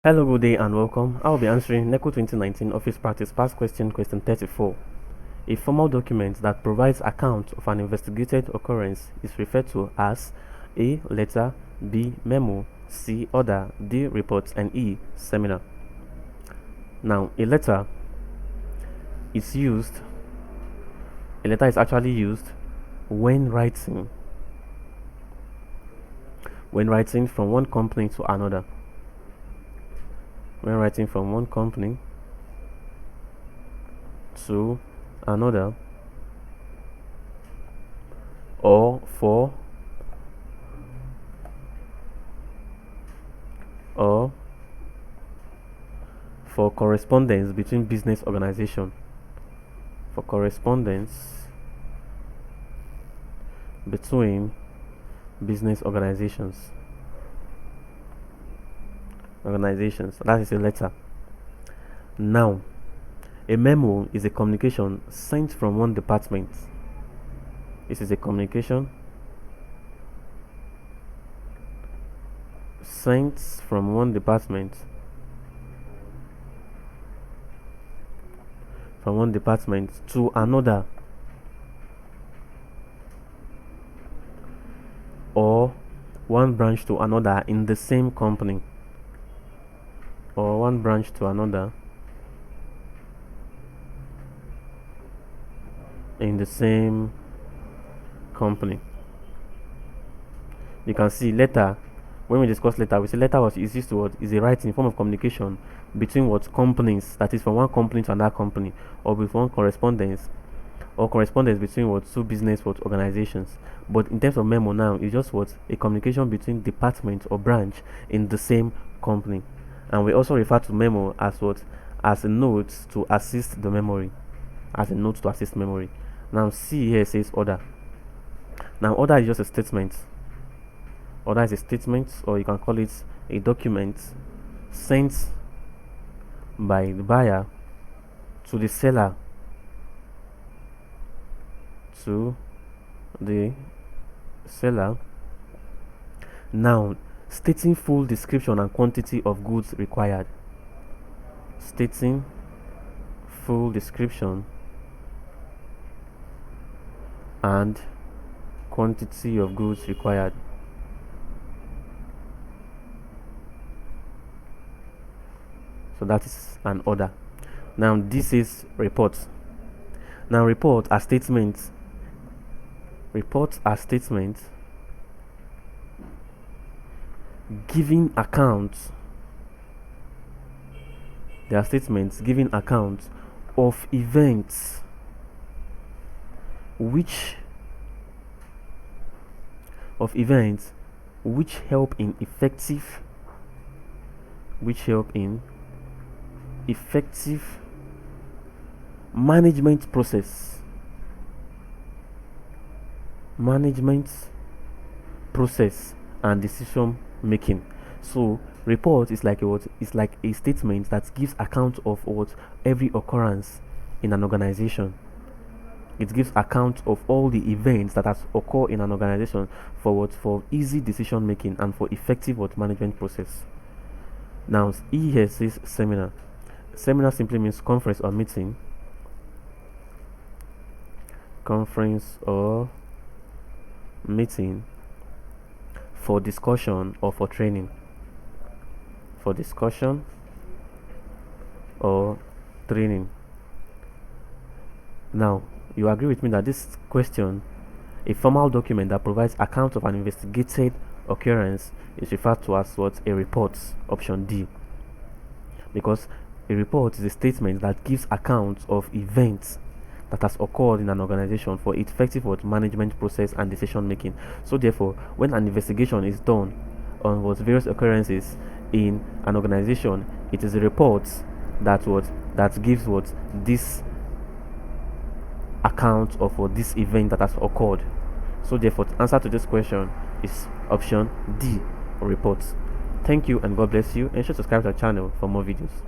Hello, good day and welcome. I will be answering NECO 2019 Office Practice Past Question 34. A formal document that provides account of an investigated occurrence is referred to as A. Letter, B. Memo, C. Order, D. Report, and E. Seminar. Now, a letter is actually used when writing from one company to another. When writing from one company to another, or for correspondence between business organizations. For correspondence between business organizations. That is a letter. Now, a memo is a communication sent from one department. This is a communication sent from one department to another, or one branch to another in the same company, or one branch to another in the same company. You can see letter. When we discuss letter, we say letter is used to is a writing form of communication between companies, that is from one company to another company, or with one correspondence, or correspondence between two business organizations. But in terms of memo now, it's just a communication between department or branch in the same company. And we also refer to memo as a note to assist the memory. Now C here says order. Now order is just a statement. Order is a statement, or you can call it a document sent by the buyer to the seller, now stating full description and quantity of goods required. Stating full description and quantity of goods required. So that is an order. Now this is report. Now reports are statements giving accounts. They are statements giving accounts of events which help in effective management process and decision making. So report is like a statement that gives account of every occurrence in an organization. It gives account of all the events that has occurred in an organization for easy decision making and for effective management process. Now E here says seminar. Seminar simply means conference or meeting. For discussion or for training. Now, you agree with me that this question, a formal document that provides account of an investigated occurrence, is referred to as a report, option D. Because a report is a statement that gives account of events that has occurred in an organization for effective management process and decision making. So therefore, when an investigation is done on various occurrences in an organization, it is a report that gives this account of this event that has occurred. So therefore, the answer to this question is option D, report. Thank you and God bless you, and subscribe to our channel for more videos.